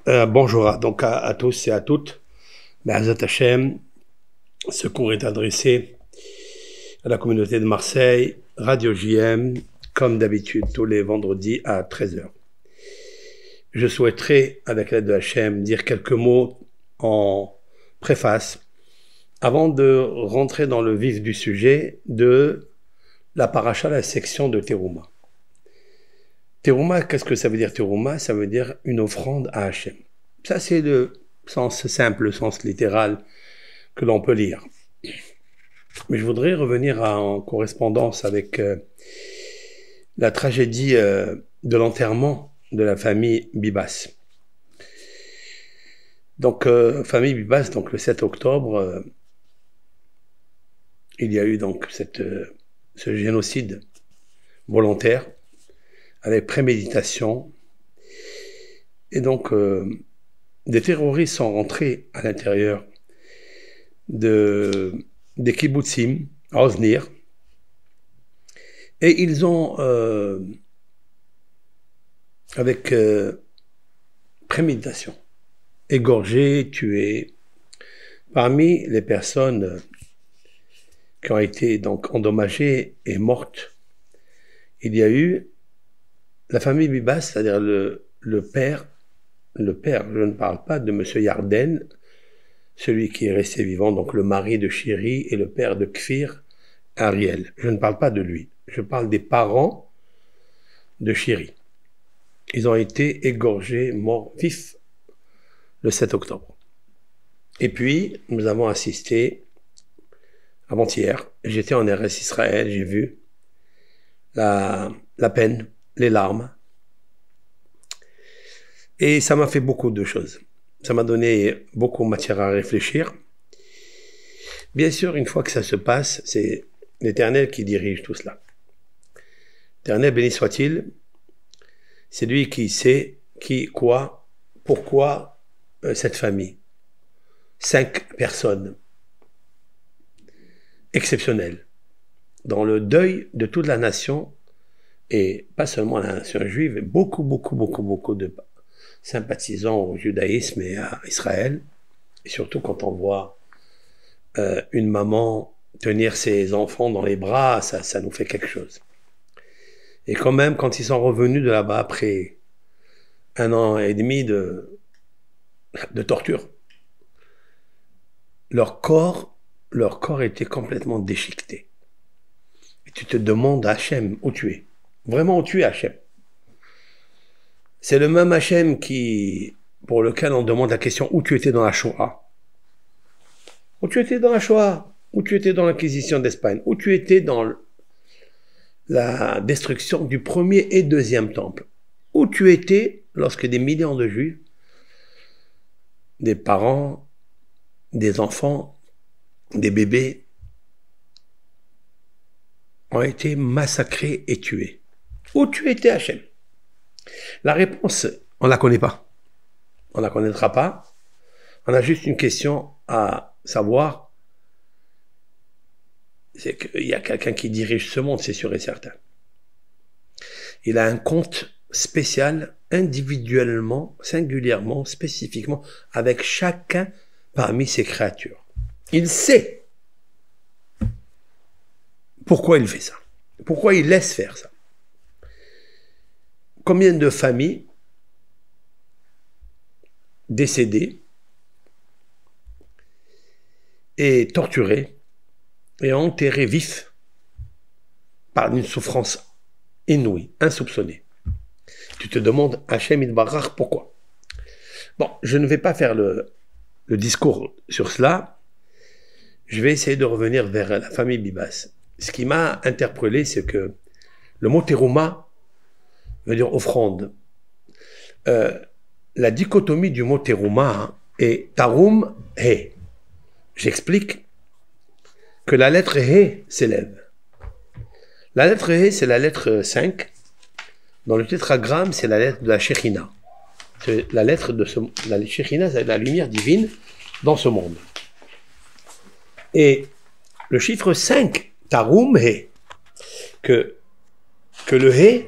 Bonjour à tous et à toutes. Be'ezrat Hashem, ce cours est adressé à la communauté de Marseille, Radio JM, comme d'habitude, tous les vendredis à 13 h. Je souhaiterais, avec l'aide de Hashem, dire quelques mots en préface, avant de rentrer dans le vif du sujet de la paracha, la section de Terouma. Terouma, qu'est-ce que ça veut dire Terouma? Ça veut dire une offrande à Hashem. Ça, c'est le sens simple, le sens littéral que l'on peut lire. Mais je voudrais revenir en correspondance avec la tragédie de l'enterrement de la famille Bibas. Donc, famille Bibas, donc le 7 octobre, il y a eu donc ce génocide volontaire avec préméditation. Et donc, des terroristes sont rentrés à l'intérieur des kibbutzim, à Oznir, et ils ont, avec préméditation, égorgé, tué. Parmi les personnes qui ont été donc endommagées et mortes, il y a eu la famille Bibas, c'est-à-dire le père, je ne parle pas de M. Yarden, celui qui est resté vivant, donc le mari de Shiri et le père de Kfir, Ariel. Je ne parle pas de lui, je parle des parents de Shiri. Ils ont été égorgés, morts vifs, le 7 octobre. Et puis, nous avons assisté, avant-hier, j'étais en RS Israël, j'ai vu la peine, les larmes. Et ça m'a fait beaucoup de choses. Ça m'a donné beaucoup de matière à réfléchir. Bien sûr, une fois que ça se passe, c'est l'Éternel qui dirige tout cela. L'Éternel, béni soit-il, c'est lui qui sait qui, quoi, pourquoi cette famille. 5 personnes exceptionnelles dans le deuil de toute la nation, et pas seulement la nation juive, beaucoup de sympathisants au judaïsme et à Israël, et surtout quand on voit une maman tenir ses enfants dans les bras, ça nous fait quelque chose. Et quand même, quand ils sont revenus de là-bas après 1 an et demi de torture, leur corps était complètement déchiqueté. Et tu te demandes, Hachem, où tu es? Vraiment, où tu es, Hachem? C'est le même Hachem pour lequel on demande la question, où tu étais dans la Shoah? Où tu étais dans la Shoah? Où tu étais dans l'Inquisition d'Espagne? Où tu étais dans la destruction du premier et deuxième temple? Où tu étais lorsque des millions de Juifs, des parents, des enfants, des bébés, ont été massacrés et tués? Où tu étais, Hachem? La réponse, on ne la connaît pas. On ne la connaîtra pas. On a juste une question à savoir. C'est qu'il y a quelqu'un qui dirige ce monde, c'est sûr et certain. Il a un compte spécial, individuellement, singulièrement, spécifiquement, avec chacun parmi ses créatures. Il sait pourquoi il fait ça. Pourquoi il laisse faire ça. Combien de familles décédées et torturées et enterrées vifs par une souffrance inouïe, insoupçonnée. Tu te demandes, Hachem Yitbarach, pourquoi? Bon, je ne vais pas faire le discours sur cela. Je vais essayer de revenir vers la famille Bibas. Ce qui m'a interpellé, c'est que le mot terouma veut dire offrande. La dichotomie du mot terouma est tarum he. J'explique que la lettre he s'élève. La lettre he, c'est la lettre 5. Dans le tétragramme, c'est la lettre de la Shekhinah. C'est la lettre de la Shekhinah, c'est la lumière divine dans ce monde. Et le chiffre 5, tarum he, que le he,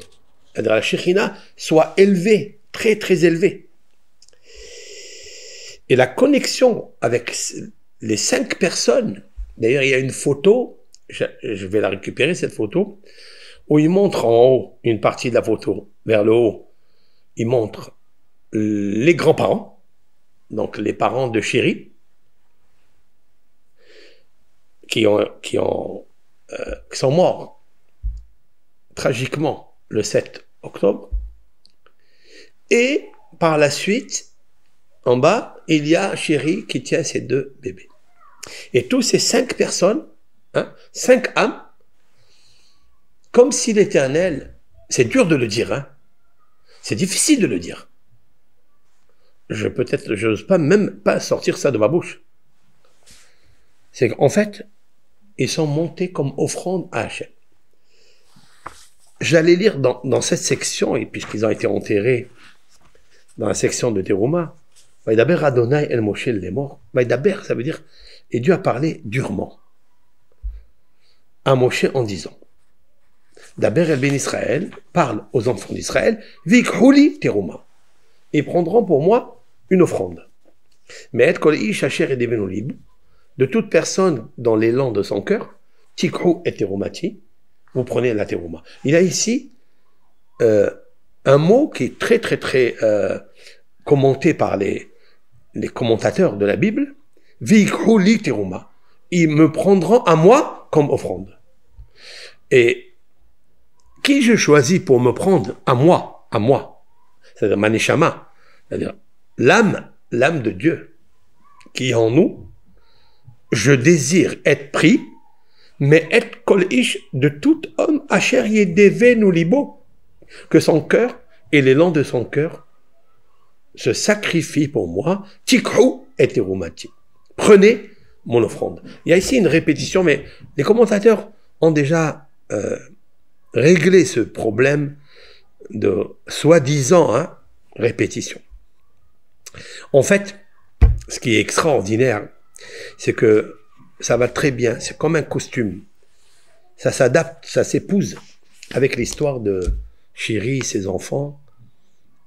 c'est-à-dire la Shekhinah, soit élevé, très très élevé. Et la connexion avec les 5 personnes, d'ailleurs, il y a une photo, je vais la récupérer, cette photo, où il montre en haut, une partie de la photo, vers le haut, il montre les grands-parents, donc les parents de Chéri, qui sont morts tragiquement le 7 octobre. Et par la suite, en bas, il y a Chéri qui tient ses 2 bébés. Et tous ces 5 personnes, 5 âmes, comme si l'Éternel, c'est dur de le dire, c'est difficile de le dire. Je n'ose même pas sortir ça de ma bouche. C'est qu'en fait, ils sont montés comme offrande à Hachem. J'allais lire dans cette section, et puisqu'ils ont été enterrés dans la section de Terouma, Vaidaber Adonai El Moshe les morts. Vaidaber, ça veut dire, et Dieu a parlé durement à Moshe en disant, Daber El Ben Israël parle aux enfants d'Israël, Vikhouli Terouma. Ils prendront pour moi une offrande. Mais et kol ish asher edevenu lib, de toute personne dans l'élan de son cœur, Tikrou et Terumati, vous prenez la Terouma. Il y a ici un mot qui est très commenté par les commentateurs de la Bible, Vikhouli Terouma. Ils me prendront à moi comme offrande. Et qui je choisis pour me prendre à moi, c'est-à-dire Maneshama, c'est-à-dire l'âme de Dieu qui est en nous, je désire être pris, mais être kol ish de tout homme, asher yedevenu libo, que son cœur et l'élan de son cœur se sacrifient pour moi, tikrou et terumati. Prenez mon offrande. Il y a ici une répétition, mais les commentateurs ont déjà réglé ce problème de soi-disant répétition. En fait, ce qui est extraordinaire, c'est que ça va très bien, c'est comme un costume. Ça s'adapte, ça s'épouse avec l'histoire de Chéri, ses enfants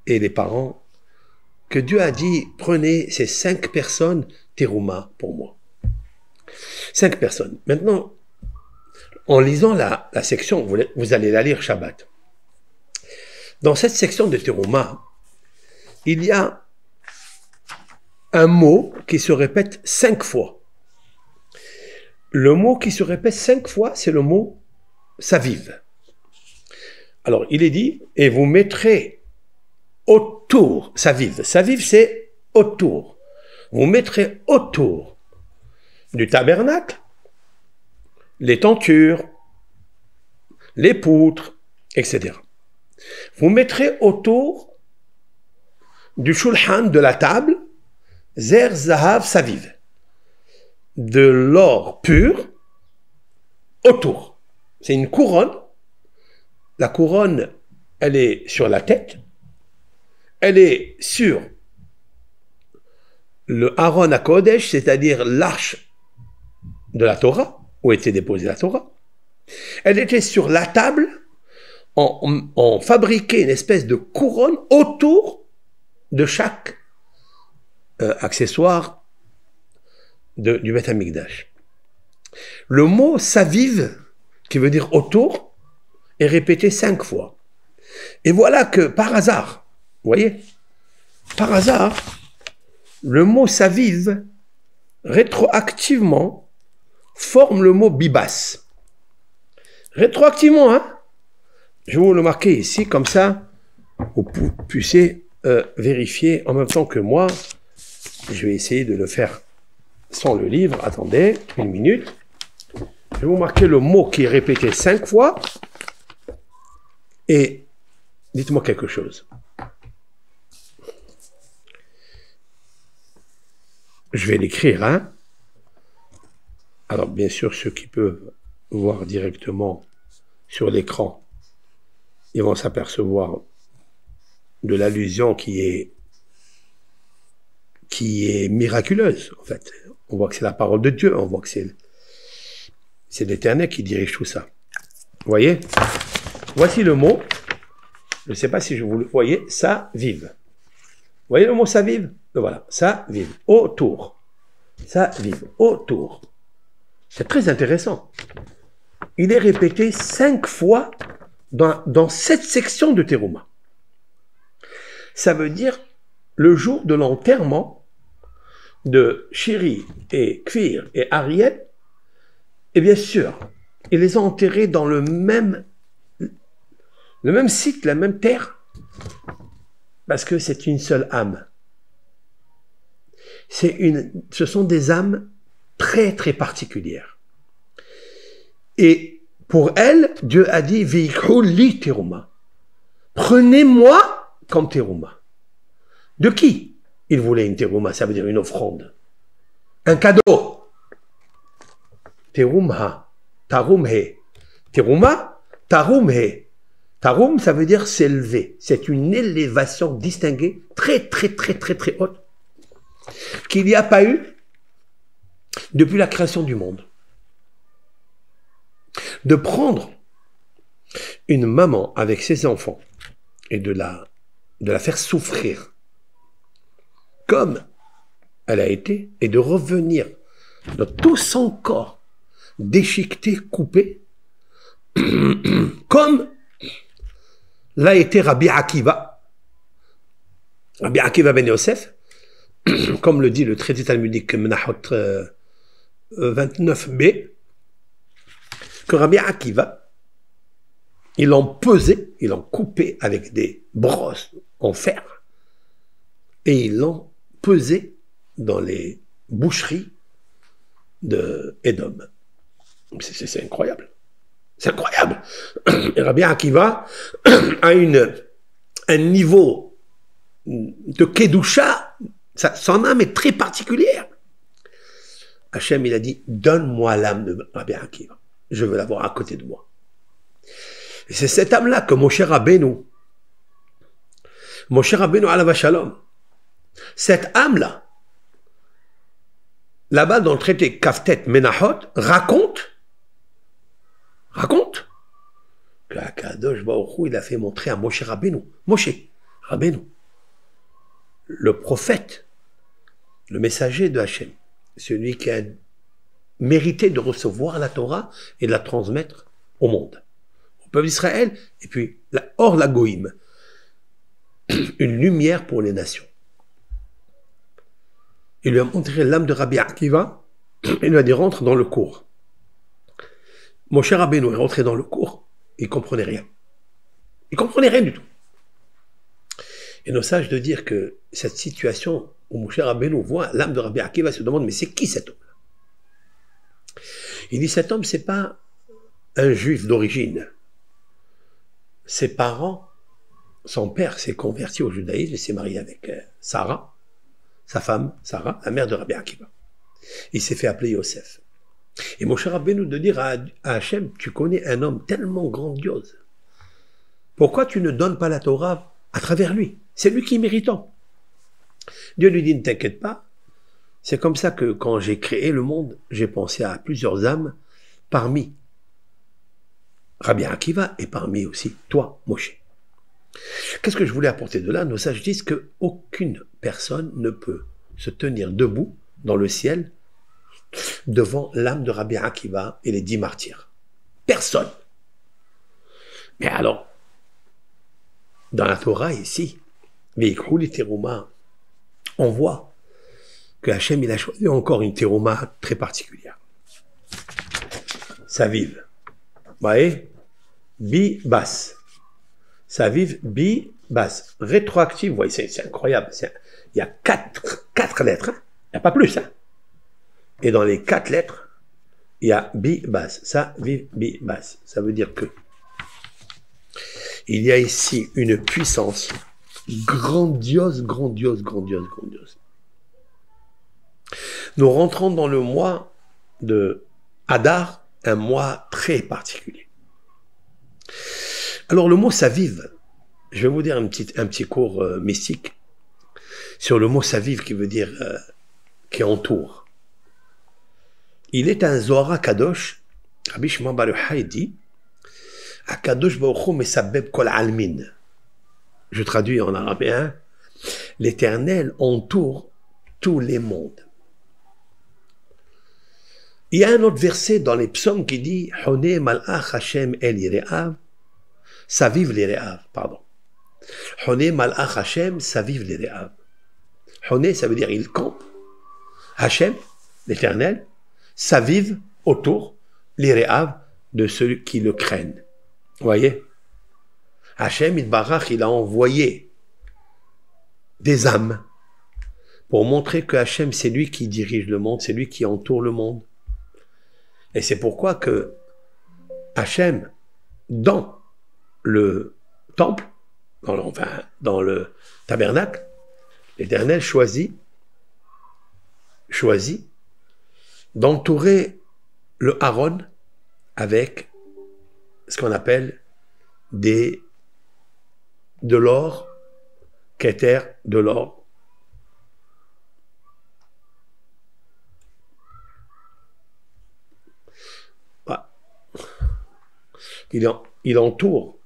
et les parents, que Dieu a dit, prenez ces 5 personnes, Terouma, pour moi. 5 personnes. Maintenant, en lisant la section, vous allez la lire Shabbat. Dans cette section de Terouma, il y a un mot qui se répète 5 fois. Le mot qui se répète 5 fois, c'est le mot saviv. Alors, il est dit, et vous mettrez autour, saviv. Saviv, c'est autour. Vous mettrez autour du tabernacle les tentures, les poutres, etc. Vous mettrez autour du shulchan, de la table, zer zahav saviv, de l'or pur autour. C'est une couronne. La couronne, elle est sur la tête, elle est sur le Aaron HaKodesh, c'est-à-dire l'arche de la Torah, où était déposée la Torah. Elle était sur la table, on fabriquait une espèce de couronne autour de chaque accessoire du Beth Amikdash. Le mot saviv, qui veut dire autour, est répété 5 fois. Et voilà que par hasard, vous voyez, par hasard, le mot saviv, rétroactivement, forme le mot bibas. Rétroactivement, je vais vous le marquer ici, comme ça, vous puissiez vérifier en même temps que moi. Je vais essayer de le faire sans le livre. Attendez, une minute. Je vais vous marquer le mot qui est répété 5 fois. Et dites-moi quelque chose. Je vais l'écrire, Alors, bien sûr, ceux qui peuvent voir directement sur l'écran, ils vont s'apercevoir de l'allusion qui est miraculeuse, en fait. On voit que c'est la parole de Dieu, on voit que c'est l'Éternel qui dirige tout ça. Vous voyez? Voici le mot, je ne sais pas si vous le voyez, saviv. Vous voyez le mot saviv? Voilà, ça vive autour. Ça vive autour. C'est très intéressant. Il est répété 5 fois dans cette section de Terouma. Ça veut dire le jour de l'enterrement de Shiri et Kfir et Ariel, et bien sûr, ils les ont enterrés dans le même site, la même terre, parce que c'est une seule âme. Ce sont des âmes très très particulières. Et pour elles, Dieu a dit Vikhuli Terouma. Prenez-moi comme Terouma. De qui il voulait une Terouma? Ça veut dire une offrande. Un cadeau. Terumha. Tarumhe. Terouma. Tarumhe. Tarum, ça veut dire s'élever. C'est une élévation distinguée, très très très très très haute, qu'il n'y a pas eu depuis la création du monde. De prendre une maman avec ses enfants et de la faire souffrir comme elle a été et de revenir dans tout son corps déchiqueté, coupé, comme l'a été Rabbi Akiva ben Yosef, comme le dit le traité talmudique Menachot 29b, que Rabbi Akiva, ils l'ont pesé, ils l'ont coupé avec des brosses en fer, et ils l'ont pesé dans les boucheries de Édom. C'est incroyable. C'est incroyable. Et Rabbi Akiva a un niveau de Kedusha, son âme est très particulière. Hachem, il a dit, donne-moi l'âme de Rabbi Akiva. Je veux l'avoir à côté de moi. Et c'est cette âme-là que Moshe Rabbeinu alav shalom, cette âme-là, là-bas dans le traité Kaftet Menachot, raconte que Akadosh Baruch Hu, il a fait montrer à Moshe Rabbeinu, le prophète, le messager de Hachem, celui qui a mérité de recevoir la Torah et de la transmettre au monde, au peuple d'Israël, et puis hors la Goïm, une lumière pour les nations. Il lui a montré l'âme de Rabbi Akiva, et lui a dit rentre dans le cours. Moshe Rabbeinu est rentré dans le cours, il ne comprenait rien. Il ne comprenait rien du tout. Et nos sages de dire que cette situation où Moshe Rabbeinu voit l'âme de Rabbi Akiva se demande mais c'est qui cet homme? Il dit cet homme c'est pas un juif d'origine. Ses parents, son père s'est converti au judaïsme et s'est marié avec Sarah, sa femme Sarah, la mère de Rabbi Akiva. Il s'est fait appeler Yosef. Et Moshe Rabbeinu de dire à Hachem, tu connais un homme tellement grandiose. Pourquoi tu ne donnes pas la Torah à travers lui? C'est lui qui est méritant. Dieu lui dit, ne t'inquiète pas. C'est comme ça que quand j'ai créé le monde, j'ai pensé à plusieurs âmes parmi Rabbi Akiva et parmi aussi toi, Moshe. Qu'est-ce que je voulais apporter de là? Nos sages disent qu'aucune personne ne peut se tenir debout dans le ciel devant l'âme de Rabbi Akiva et les 10 martyrs. Personne. Mais alors, dans la Torah ici, Vikhuli Terouma, on voit que Hachem il a choisi encore une Terouma très particulière. Ça vive. Vous voyez? Bi basse. Ça vive bi basse. Rétroactive, vous voyez, c'est incroyable. Il y a 4 lettres, hein? Il n'y a pas plus. Hein? Et dans les 4 lettres, il y a bi basse. Ça vive bi basse. Ça veut dire que il y a ici une puissance grandiose. Nous rentrons dans le mois de Hadar, un mois très particulier. Alors le mot saviv, je vais vous dire un petit cours mystique sur le mot saviv qui veut dire qui entoure. Il est un Zohar Kadosh, Rabbi Shimon bar Yochai dit Akadosh Baruch Hu mesabeb kol almin. Je traduis en arabien. l'Éternel entoure tous les mondes. Il y a un autre verset dans les psaumes qui dit « Honé malach Hashem el yire'av » ça vive les réav, pardon. Honé malach Hashem, ça vive les réav. Honé, ça veut dire il campe. Hashem, l'Éternel, ça vive autour les réav de ceux qui le craignent. Vous voyez? Hashem, il a envoyé des âmes pour montrer que Hashem, c'est lui qui dirige le monde, c'est lui qui entoure le monde. Et c'est pourquoi que Hashem, dans le temple, dans le tabernacle, l'Éternel choisit d'entourer le Aaron avec ce qu'on appelle de l'or, Keter, de l'or. Il entoure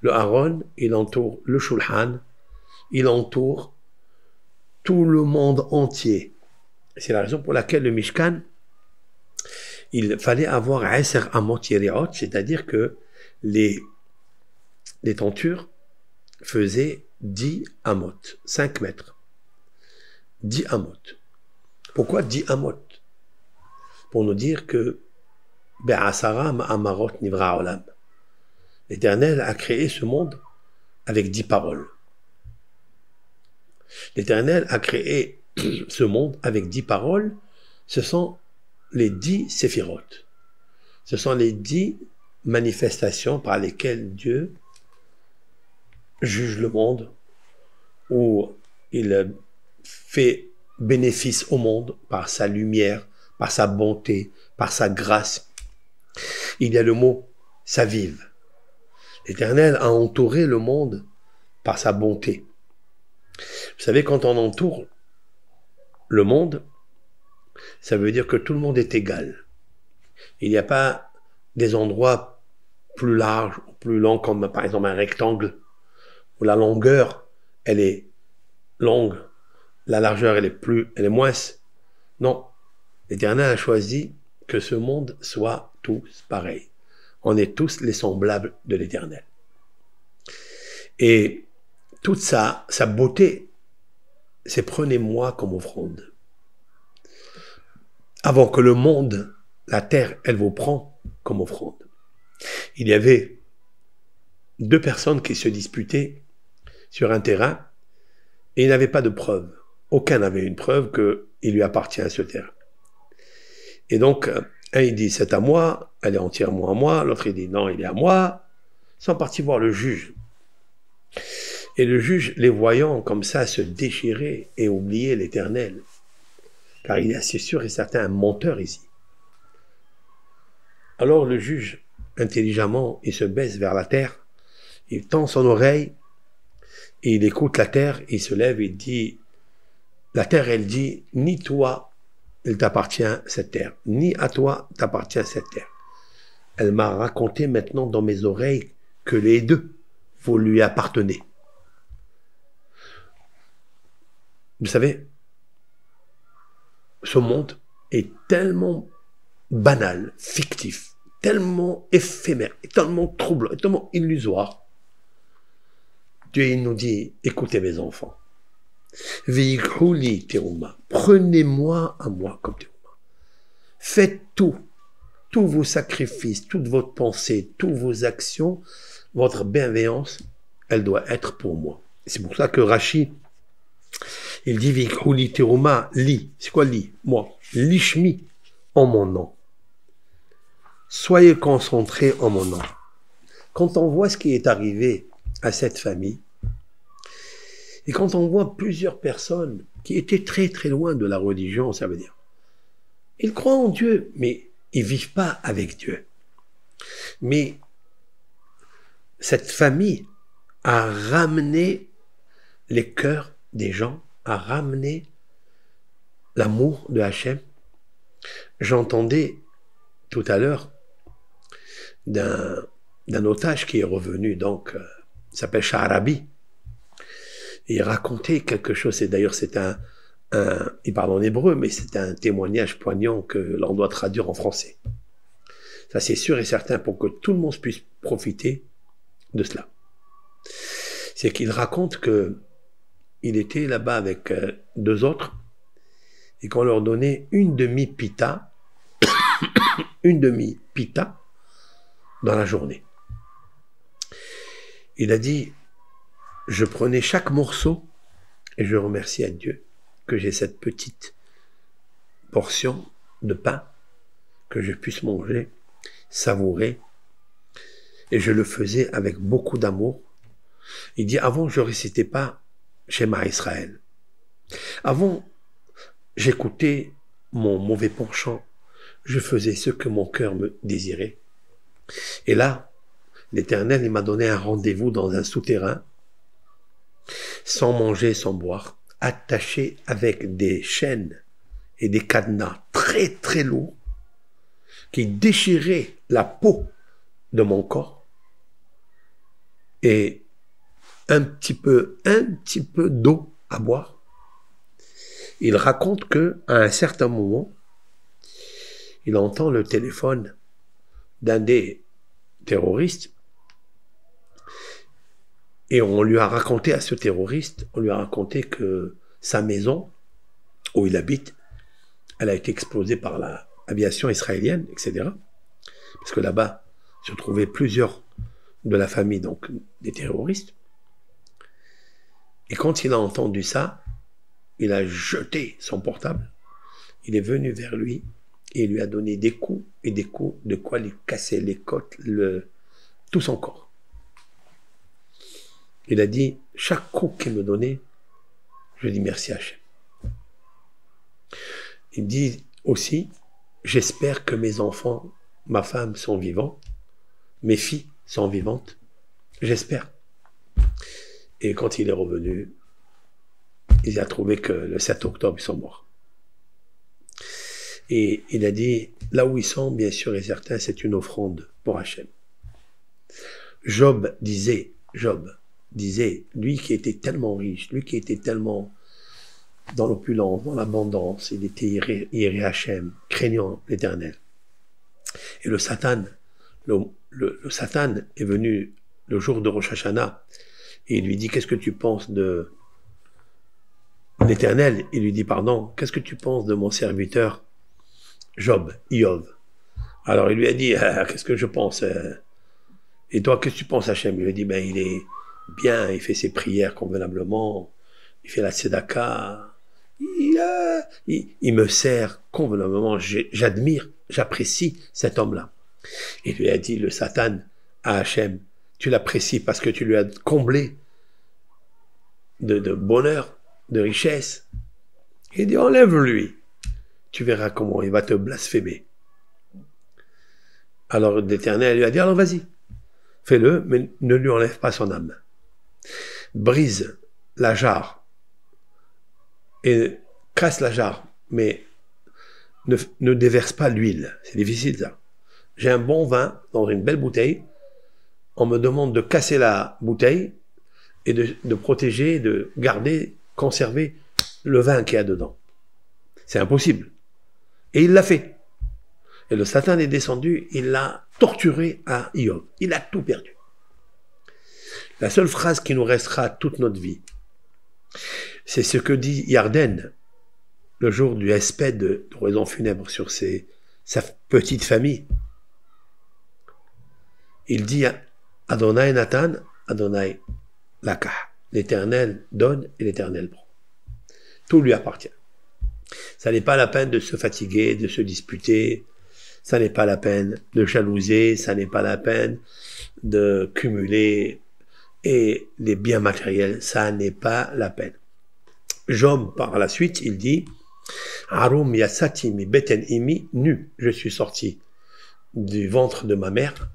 le Aaron, il entoure le Shulchan, il entoure tout le monde entier. C'est la raison pour laquelle le Mishkan, il fallait avoir Eser Amot Yeriot, c'est-à-dire que les tentures faisaient 10 amot, 5 mètres. 10 amot. Pourquoi 10 amot? Pour nous dire que l'Éternel a créé ce monde avec 10 paroles. L'Éternel a créé ce monde avec 10 paroles. Ce sont les 10 séphirotes. Ce sont les 10 manifestations par lesquelles Dieu juge le monde, où il fait bénéfice au monde par sa lumière, par sa bonté, par sa grâce. Il y a le mot « sa vive ». L'Éternel a entouré le monde par sa bonté. Vous savez, quand on entoure le monde, ça veut dire que tout le monde est égal. Il n'y a pas des endroits plus larges ou plus longs, comme par exemple un rectangle, où la longueur, elle est longue, la largeur, elle est moins. Non, l'Éternel a choisi que ce monde soit tous pareils. On est tous les semblables de l'Éternel. Et toute sa beauté, c'est prenez-moi comme offrande. Avant que le monde, la terre, elle vous prend comme offrande. Il y avait 2 personnes qui se disputaient sur un terrain et il n'avait pas de preuve. Aucun n'avait une preuve qu'il lui appartient ce terrain. Et donc, un il dit c'est à moi, elle est entièrement à moi, l'autre il dit non, il est à moi. Ils sont partis voir le juge. Et le juge, les voyant comme ça se déchirer et oublier l'Éternel, car il est assez sûr et certain un menteur ici. Alors le juge, intelligemment, il se baisse vers la terre, il tend son oreille, et il écoute la terre, il se lève et dit, la terre elle dit, ni toi il t'appartient cette terre, ni à toi t'appartient cette terre. Elle m'a raconté maintenant dans mes oreilles que les 2, vous lui appartenez. Vous savez, ce monde est tellement banal, fictif, tellement éphémère, tellement troublant, tellement illusoire. Dieu il nous dit, écoutez mes enfants, prenez-moi à moi comme terouma. Faites tous vos sacrifices, toute votre pensée, toutes vos actions, votre bienveillance, elle doit être pour moi. C'est pour ça que Rashi, il dit Vikhouli terouma, li. C'est quoi li? Moi. Lishmi, en mon nom. Soyez concentrés en mon nom. Quand on voit ce qui est arrivé à cette famille, et quand on voit plusieurs personnes qui étaient très très loin de la religion, ça veut dire, ils croient en Dieu, mais ils vivent pas avec Dieu. Mais cette famille a ramené les cœurs des gens, a ramené l'amour de Hachem. J'entendais tout à l'heure d'un otage qui est revenu, donc, il s'appelle Sha'arabi. Et il racontait quelque chose, et d'ailleurs c'est il parle en hébreu, mais c'est un témoignage poignant que l'on doit traduire en français. Ça c'est sûr et certain pour que tout le monde puisse profiter de cela. C'est qu'il raconte que il était là-bas avec deux autres, et qu'on leur donnait une demi-pita dans la journée. Il a dit, je prenais chaque morceau et je remerciais à Dieu que j'ai cette petite portion de pain que je puisse manger, savourer, et je le faisais avec beaucoup d'amour. Il dit, avant je ne récitais pas Shema Israël. Avant, j'écoutais mon mauvais penchant, je faisais ce que mon cœur me désirait. Et là, l'Éternel, il m'a donné un rendez-vous dans un souterrain, sans manger, sans boire, attaché avec des chaînes et des cadenas très très lourds, qui déchiraient la peau de mon corps, et un petit peu d'eau à boire. Il raconte que, à un certain moment, il entend le téléphone d'un des terroristes, et on lui a raconté à ce terroriste, on lui a raconté que sa maison, où il habite, elle a été explosée par l'aviation israélienne, etc. Parce que là-bas se trouvaient plusieurs de la famille, donc des terroristes. Et quand il a entendu ça, il a jeté son portable, il est venu vers lui, et il lui a donné des coups, et des coups, de quoi lui casser les côtes, tout son corps. Il a dit, chaque coup qu'il me donnait, je dis merci à Hachem. Il dit aussi, j'espère que mes enfants, ma femme sont vivants, mes filles sont vivantes, j'espère. Et quand il est revenu, il a trouvé que le 7 octobre, ils sont morts. Et il a dit, là où ils sont, bien sûr et certain, c'est une offrande pour Hachem. Job disait, lui qui était tellement riche, lui qui était tellement dans l'opulence, dans l'abondance, il était iré Hachem, craignant l'Éternel. Et le Satan est venu le jour de Rosh Hashanah, et il lui dit, qu'est-ce que tu penses de l'Éternel? Il lui dit, pardon, qu'est-ce que tu penses de mon serviteur Job, Iov? Alors il lui a dit, qu'est-ce que je pense? Et toi, qu'est-ce que tu penses, Hachem? Il lui a dit, ben il est bien, il fait ses prières convenablement, il fait la tzedaka, il me sert convenablement, j'admire, j'apprécie cet homme-là. Il lui a dit, le Satan, à Hachem, tu l'apprécies parce que tu lui as comblé de bonheur, de richesse. Il dit, enlève-lui, tu verras comment il va te blasphémer. Alors l'Éternel lui a dit, alors vas-y, fais-le, mais ne lui enlève pas son âme. Brise la jarre et casse la jarre, mais ne déverse pas l'huile. C'est difficile ça. J'ai un bon vin dans une belle bouteille, on me demande de casser la bouteille et de protéger, de garder, conserver le vin qu'il y a dedans. C'est impossible. Et il l'a fait. Et le Satan est descendu, il l'a torturé à Iov. Il a tout perdu. La seule phrase qui nous restera toute notre vie, c'est ce que dit Yarden le jour du hesped de d'oraison funèbre sur sa petite famille. Il dit Adonai Nathan, Adonai Lakah. L'Éternel donne et l'Éternel prend. Tout lui appartient. Ça n'est pas la peine de se fatiguer, de se disputer. Ça n'est pas la peine de jalouser. Ça n'est pas la peine de cumuler. Et les biens matériels, ça n'est pas la peine. Job, par la suite, il dit Arum yasati mi beten imi, nu, je suis sorti du ventre de ma mère.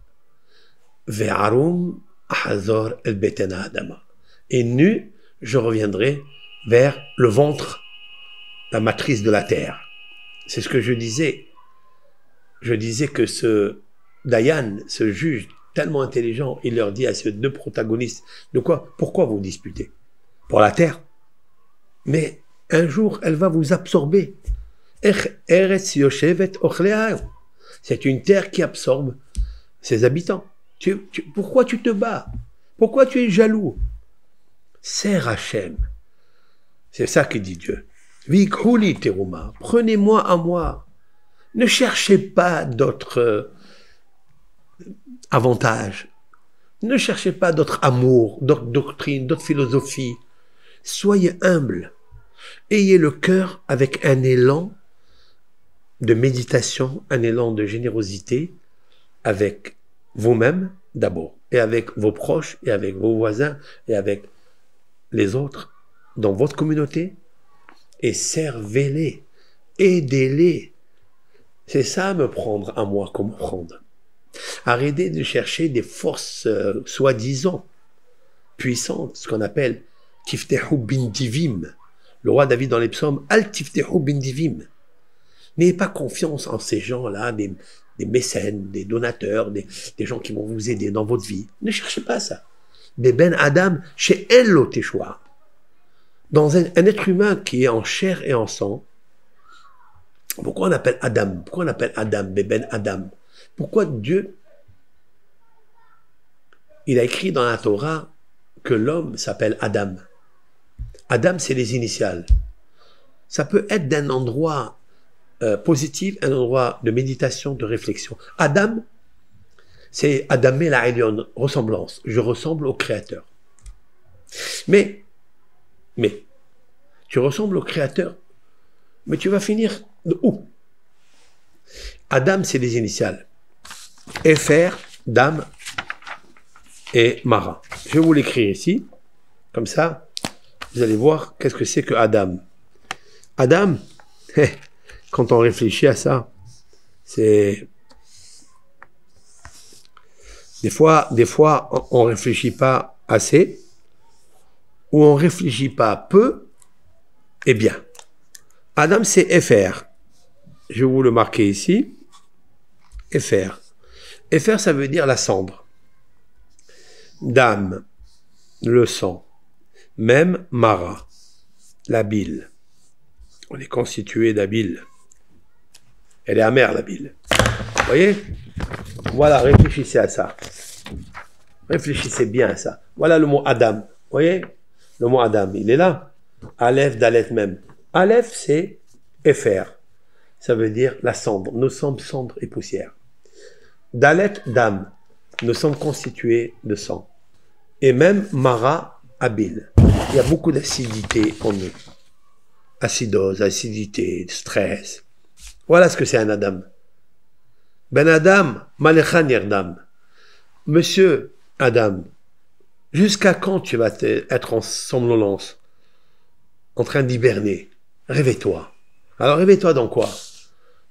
Ve'arum ahazor el beten adama. Et nu, je reviendrai vers le ventre, la matrice de la terre. C'est ce que je disais. Je disais que ce Dayan, ce juge tellement intelligent, il leur dit à ces deux protagonistes, pourquoi vous disputez? pour la terre. Mais un jour, elle va vous absorber. C'est une terre qui absorbe ses habitants. Pourquoi tu te bats? Pourquoi tu es jaloux? Sers Hachem. C'est ça que dit Dieu. Prenez-moi à moi. Ne cherchez pas d'autres avantages. Ne cherchez pas d'autres amours, d'autres doctrines, d'autres philosophies. Soyez humbles. Ayez le cœur avec un élan de méditation, un élan de générosité avec vous-même d'abord, et avec vos proches, et avec vos voisins, et avec les autres dans votre communauté, et servez-les, aidez-les. C'est ça, me prendre à moi comme offrande. Arrêtez de chercher des forces soi-disant puissantes, ce qu'on appelle Tiftehu bin Divim. Le roi David dans les psaumes, Al Tiftehu bin Divim. N'ayez pas confiance en ces gens-là, des mécènes, des donateurs, des gens qui vont vous aider dans votre vie. Ne cherchez pas ça. Mais Ben Adam, chez Ello Teshua, dans un être humain qui est en chair et en sang, pourquoi on appelle Adam? Pourquoi on appelle Adam, Ben Adam? Pourquoi Dieu, il a écrit dans la Torah que l'homme s'appelle Adam? Adam, c'est les initiales. Ça peut être d'un endroit positif, un endroit de méditation, de réflexion. Adam, c'est Adamé la Elion, ressemblance. Je ressemble au Créateur. Mais, tu ressembles au Créateur, mais tu vas finir de où? Adam, c'est les initiales. Efer, Dam et Mara. Je vais vous l'écrire ici. Comme ça, vous allez voir qu'est-ce que c'est que Adam. Adam, quand on réfléchit à ça, c'est... Des fois, on réfléchit pas assez, ou on réfléchit pas peu, et bien. Adam, c'est Efer. Je vais vous le marquer ici. Efer. Efer, ça veut dire la cendre. Dam, le sang. Même Mara, la bile. On est constitué de bile. Elle est amère, la bile. Vous voyez? Voilà, réfléchissez à ça. Réfléchissez bien à ça. Voilà le mot Adam. Vous voyez? Le mot Adam, il est là. Aleph, Dalet même. Aleph, c'est Efer. Ça veut dire la cendre. Nous sommes cendre et poussière. Dalet, Dam. Nous sommes constitués de sang. Et même Mara, Abil. Il y a beaucoup d'acidité en nous. Acidose, acidité, stress. Voilà ce que c'est un Adam. Ben Adam, Malechan Yerdam. Monsieur Adam, jusqu'à quand tu vas être en somnolence, en train d'hiberner? Réveille-toi. Alors réveille-toi dans quoi?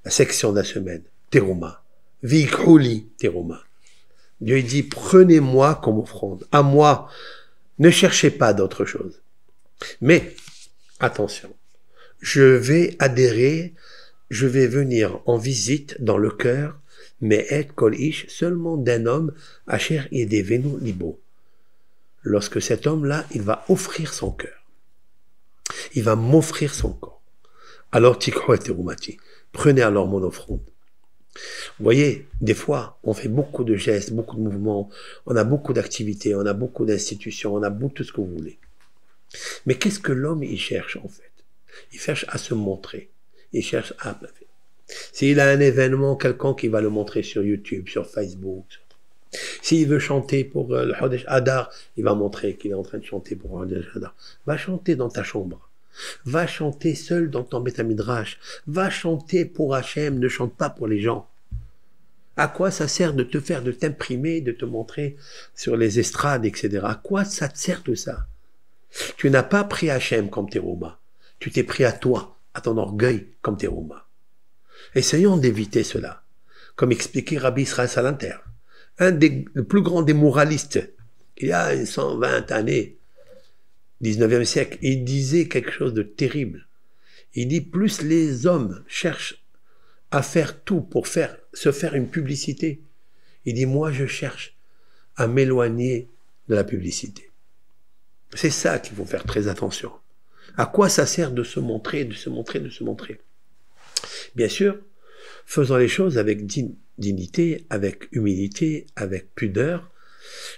La section de la semaine. Teruma. Vikhouli Teruma. Dieu dit, prenez-moi comme offrande. À moi. Ne cherchez pas d'autre chose. Mais, attention, je vais adhérer, je vais venir en visite dans le cœur, mais être kol ish seulement d'un homme, asher yedevenu libo. Lorsque cet homme-là, il va offrir son cœur. Il va m'offrir son corps. Alors, tikho et terumati. Prenez alors mon offrande. Vous voyez, des fois, on fait beaucoup de gestes, beaucoup de mouvements, on a beaucoup d'activités, on a beaucoup d'institutions, on a beaucoup tout ce que vous voulez. Mais qu'est-ce que l'homme, il cherche en fait? Il cherche à se montrer. Il cherche à... S'il a un événement quelconque, il va le montrer sur YouTube, sur Facebook. S'il veut chanter pour le Hodesh Hadar, il va montrer qu'il est en train de chanter pour le Hodesh Hadar. Va chanter dans ta chambre. Va chanter seul dans ton Beth Midrash. Va chanter pour Hachem, ne chante pas pour les gens. À quoi ça sert de te faire, de t'imprimer, de te montrer sur les estrades, etc. À quoi ça te sert tout ça? Tu n'as pas pris Hachem comme Teruma. Tu t'es pris à toi, à ton orgueil comme Teruma. Essayons d'éviter cela. Comme expliquait Rabbi Israël Salanter, le plus grand des moralistes, il y a 120 années, 19e siècle, il disait quelque chose de terrible. Il dit, plus les hommes cherchent à faire tout pour se faire une publicité, il dit, moi je cherche à m'éloigner de la publicité. C'est ça qu'il faut faire très attention. À quoi ça sert de se montrer, de se montrer, de se montrer? Bien sûr, faisons les choses avec dignité, avec humilité, avec pudeur.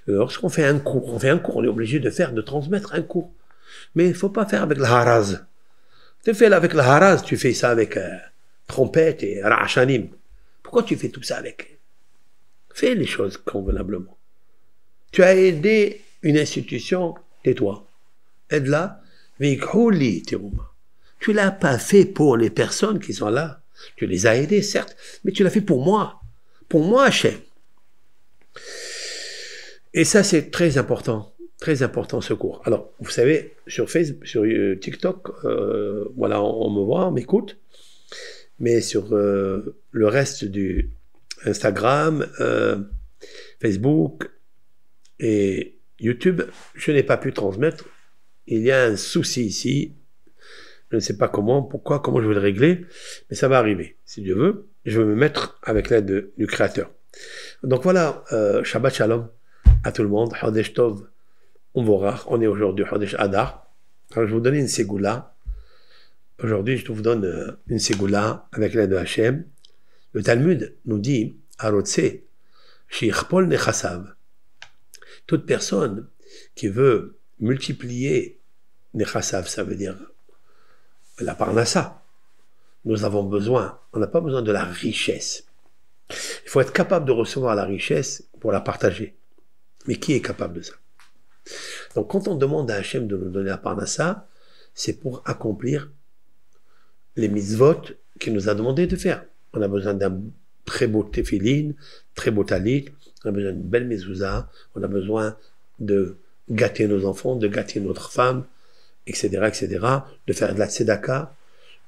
Lorsqu'on fait un cours, on est obligé de transmettre un cours. Mais il ne faut pas faire avec le haraz. Tu fais là avec le haraz, tu fais ça avec trompette et ra'achanim. Pourquoi tu fais tout ça avec? Fais les choses convenablement. Tu as aidé une institution, tais-toi. Aide-la. Tu l'as pas fait pour les personnes qui sont là. Tu les as aidées, certes, mais tu l'as fait pour moi. Pour moi, Hachem. Et ça, c'est très important ce cours. Alors, vous savez, sur Facebook, sur TikTok, voilà, on me voit, on m'écoute, mais sur le reste du Instagram, Facebook et YouTube, je n'ai pas pu transmettre. Il y a un souci ici. Je ne sais pas comment je vais le régler, mais ça va arriver. Si Dieu veut, je vais me mettre avec l'aide du Créateur. Donc voilà, Shabbat Shalom à tout le monde. Chodesh Tov, on est aujourd'hui Chodesh Adar. Alors je vais vous donner une ségoula. Aujourd'hui, je vous donne une ségoula avec l'aide de Hachem. Le Talmud nous dit, Arotse, Shichpol Nechasav. Toute personne qui veut multiplier Nechasav, ça veut dire la parnassa. Nous avons besoin, on n'a pas besoin de la richesse. Il faut être capable de recevoir la richesse pour la partager. Mais qui est capable de ça? Donc quand on demande à Hachem de nous donner la parnassa, c'est pour accomplir les mitzvot qu'il nous a demandé de faire. On a besoin d'un très beau tefillin, très beau talit, on a besoin d'une belle mezouza, on a besoin de gâter nos enfants, de gâter notre femme, etc., etc., de faire de la tzedaka.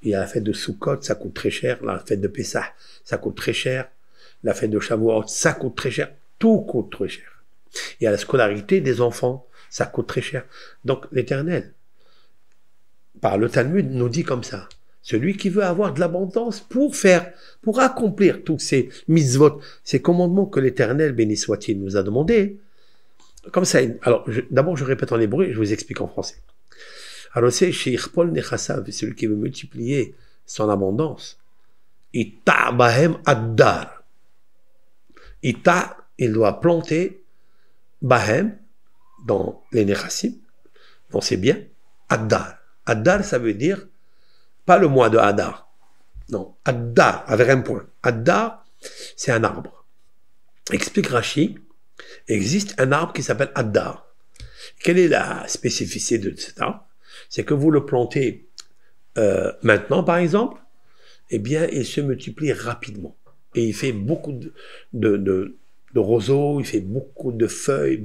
Il y a la fête de Sukkot, ça coûte très cher. La fête de Pessah, ça coûte très cher. La fête de Shavuot, ça coûte très cher. Tout coûte très cher. Il y a la scolarité des enfants, ça coûte très cher. Donc l'Éternel, par le Talmud, nous dit comme ça. Celui qui veut avoir de l'abondance pour accomplir tous ces mitzvot, ces commandements que l'Éternel, béni soit-il, nous a demandés. Comme ça, alors, d'abord, je répète en hébreu, je vous explique en français. Alors, c'est Sheikhpol Nechasav, celui qui veut multiplier son abondance. Ita bahem addar. Ita, il doit planter bahem dans les Nechassim, dans ses biens, addar. Addar, ça veut dire pas le mois de Hadar. Non, Addar, avec un point. Addar, c'est un arbre. Explique Rashi, existe un arbre qui s'appelle Addar. Quelle est la spécificité de cet arbre? C'est que vous le plantez maintenant, par exemple, eh bien, il se multiplie rapidement. Et il fait beaucoup de roseaux, il fait beaucoup de feuilles,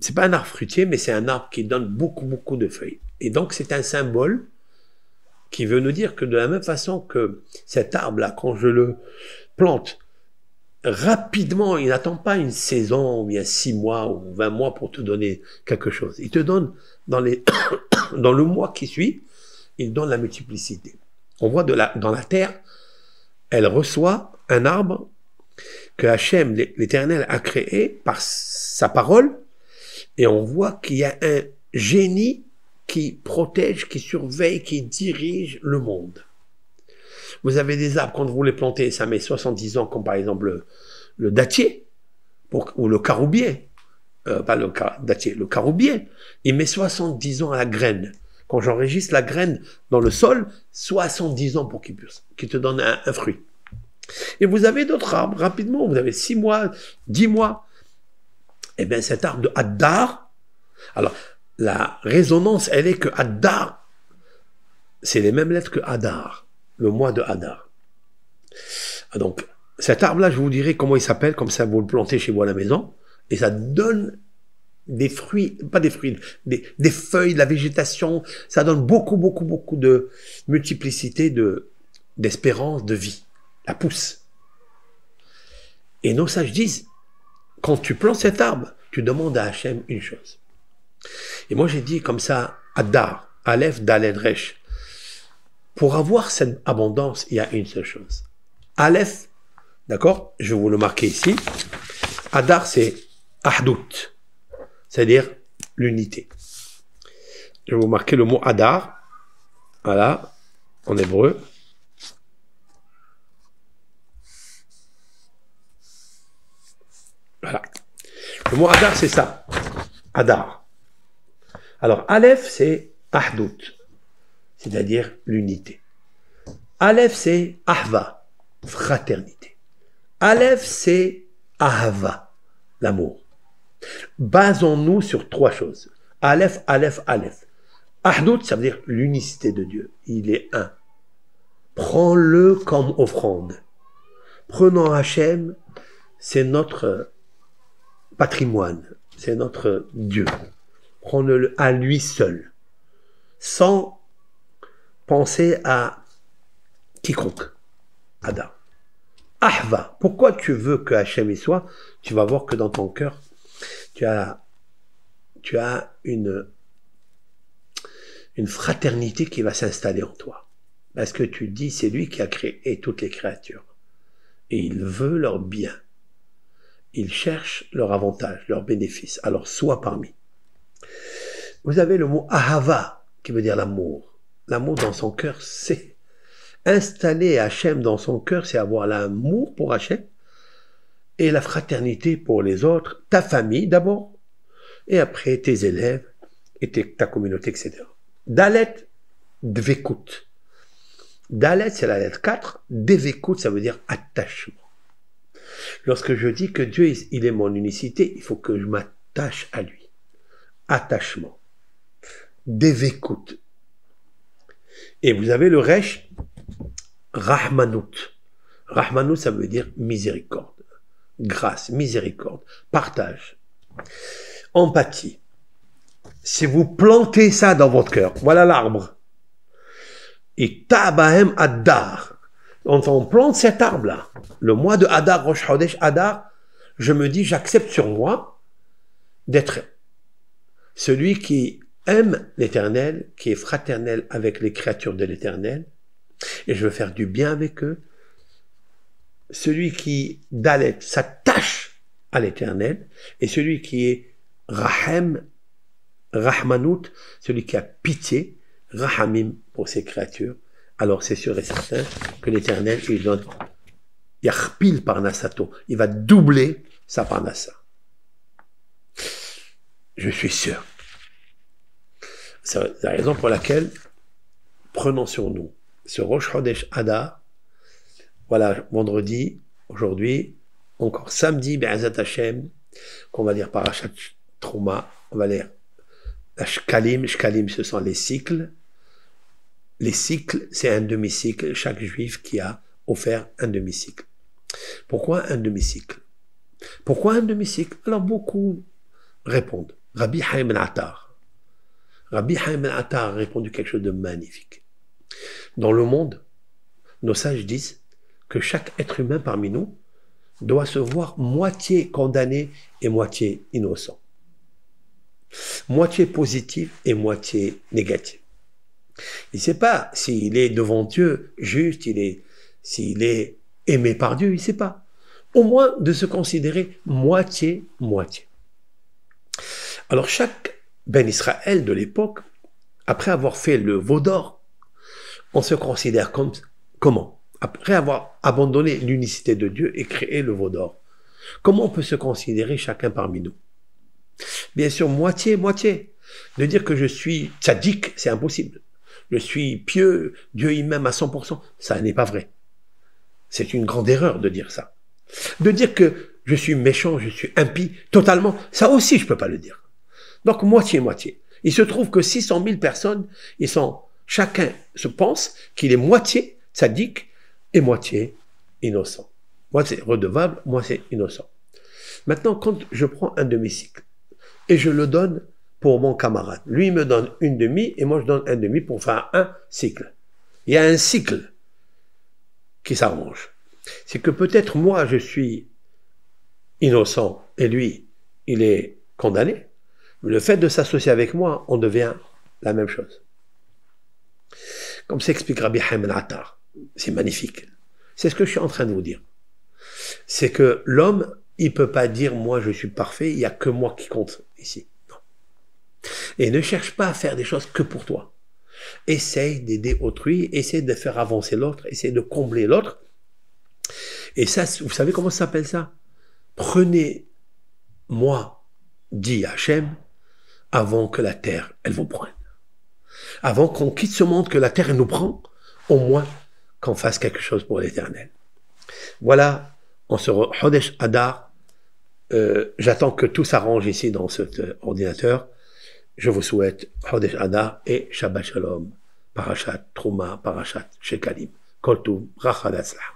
c'est pas un arbre fruitier, mais c'est un arbre qui donne beaucoup de feuilles. Et donc, c'est un symbole qui veut nous dire que de la même façon que cet arbre-là, quand je le plante rapidement, il n'attend pas une saison, ou bien 6 mois ou 20 mois pour te donner quelque chose. Il te donne dans le mois qui suit, il donne la multiplicité. On voit dans la terre, elle reçoit un arbre que Hachem, l'Éternel, a créé par sa parole, et on voit qu'il y a un génie qui protège, qui surveille, qui dirige le monde. Vous avez des arbres, quand vous les plantez, ça met 70 ans, comme par exemple le dattier, ou le caroubier, pas le dattier, le caroubier, il met 70 ans à la graine. Quand j'enregistre la graine dans le sol, 70 ans pour qu'il te donne un fruit. Et vous avez d'autres arbres, rapidement, vous avez 6 mois, 10 mois. Eh bien, cet arbre de Haddar, alors, la résonance, elle est que Haddar, c'est les mêmes lettres que Hadar, le mois de Hadar. Donc, cet arbre-là, je vous dirai comment il s'appelle, comme ça vous le plantez chez vous à la maison, et ça donne des fruits, pas des fruits, des feuilles, de la végétation, ça donne beaucoup de multiplicité, d'espérance, de vie. La pousse. Et nos sages disent, quand tu plantes cet arbre, tu demandes à Hachem une chose. Et moi j'ai dit comme ça, Haddar, Aleph, Daled, Resh. Pour avoir cette abondance, il y a une seule chose. Aleph, d'accord, je vais vous le marquer ici. Haddar, c'est Ahdout, c'est-à-dire l'unité. Je vais vous marquer le mot Adar, voilà, en hébreu. Voilà. Le mot Adar, c'est ça. Adar. Alors, Aleph, c'est Ahdout, c'est-à-dire l'unité. Aleph, c'est Ahva, fraternité. Aleph, c'est Ahava, l'amour. Basons-nous sur trois choses. Aleph, Aleph, Aleph. Ahdout, ça veut dire l'unicité de Dieu. Il est un. Prends-le comme offrande. Prenons Hachem, c'est notre patrimoine, c'est notre Dieu. Prends-le à lui seul, sans penser à quiconque. Adam. Ahva, pourquoi tu veux que Hachem y soit? Tu vas voir que dans ton cœur, tu as une fraternité qui va s'installer en toi. Parce que tu dis, c'est lui qui a créé toutes les créatures. Et il veut leur bien. Il cherche leur avantage, leur bénéfice. Alors, sois parmi. Vous avez le mot ahava, qui veut dire l'amour. L'amour dans son cœur, c'est installer Hachem dans son cœur, c'est avoir l'amour pour Hachem et la fraternité pour les autres, ta famille d'abord, et après tes élèves et ta communauté, etc. Dalet, dvekut. Dalet, c'est la lettre 4. Devekut, ça veut dire attachement. Lorsque je dis que Dieu, il est mon unicité, il faut que je m'attache à lui. Attachement. Devekut. Et vous avez le resh, rahmanout. Rahmanout, ça veut dire miséricorde. Grâce, miséricorde, partage. Empathie. Si vous plantez ça dans votre cœur, voilà l'arbre. Et tabahem Adar. On plante cet arbre-là. Le mois de Adar, Rosh Chodesh Adar, je me dis, j'accepte sur moi d'être celui qui aime l'Éternel, qui est fraternel avec les créatures de l'Éternel, et je veux faire du bien avec eux. Celui qui, Dalet, s'attache à l'Éternel, et celui qui est Rahem, Rahmanout, celui qui a pitié, Rahamim pour ses créatures, alors c'est sûr et certain que l'Éternel, il donne Yachpil Parnasato, il va doubler sa Parnassa. Je suis sûr. C'est la raison pour laquelle, prenons sur nous ce Rosh Chodesh Adar, voilà, vendredi, aujourd'hui, encore samedi, Be'ezat Hashem, qu'on va lire Parashat Trouma, on va lire la Shkalim. Shkalim, ce sont les cycles. Les cycles, c'est un demi-cycle, chaque juif qui a offert un demi-cycle. Pourquoi un demi-cycle? Pourquoi un demi-cycle? Alors beaucoup répondent. Rabbi Haim ben Attar. Rabbi Haim ben Attar a répondu quelque chose de magnifique. Dans le monde, nos sages disent que chaque être humain parmi nous doit se voir moitié condamné et moitié innocent. Moitié positif et moitié négatif. Il ne sait pas s'il est devant Dieu juste, s'il est aimé par Dieu, il ne sait pas. Au moins de se considérer moitié-moitié. Alors chaque Ben Israël de l'époque, après avoir fait le veau d'or, on se considère comme comment? Après avoir abandonné l'unicité de Dieu et créé le veau d'or, comment on peut se considérer chacun parmi nous? Bien sûr, moitié-moitié. De dire que je suis tzaddik, c'est impossible. Je suis pieux, Dieu il m'aime à 100%, ça n'est pas vrai. C'est une grande erreur de dire ça. De dire que je suis méchant, je suis impie, totalement, ça aussi je ne peux pas le dire. Donc moitié-moitié. Il se trouve que 600 000 personnes, chacun se pense qu'il est moitié tzaddik et moitié innocent. Moi c'est redevable, moi c'est innocent. Maintenant, quand je prends un demi-cycle et je le donne pour mon camarade, lui il me donne une demi et moi je donne un demi pour faire un cycle. Il y a un cycle qui s'arrange. C'est que peut-être moi je suis innocent et lui il est condamné. Mais le fait de s'associer avec moi, on devient la même chose. Comme s'explique Rabbi Haim ben Attar, c'est magnifique. C'est ce que je suis en train de vous dire. C'est que l'homme, il ne peut pas dire moi je suis parfait, il n'y a que moi qui compte ici. Non. Et ne cherche pas à faire des choses que pour toi. Essaye d'aider autrui, essaye de faire avancer l'autre, essaye de combler l'autre. Et ça, vous savez comment ça s'appelle ça? Prenez-moi, dit Hachem, avant que la terre, elle vous prenne. Avant qu'on quitte ce monde, que la terre, elle nous prend, au moins qu'on fasse quelque chose pour l'éternel. Voilà, on se Chodesh Adar. J'attends que tout s'arrange ici dans cet ordinateur. Je vous souhaite Chodesh Adar et Shabbat Shalom. Parashat Trouma, Parashat Shekalim. Kol Tov, Bracha Latzlach.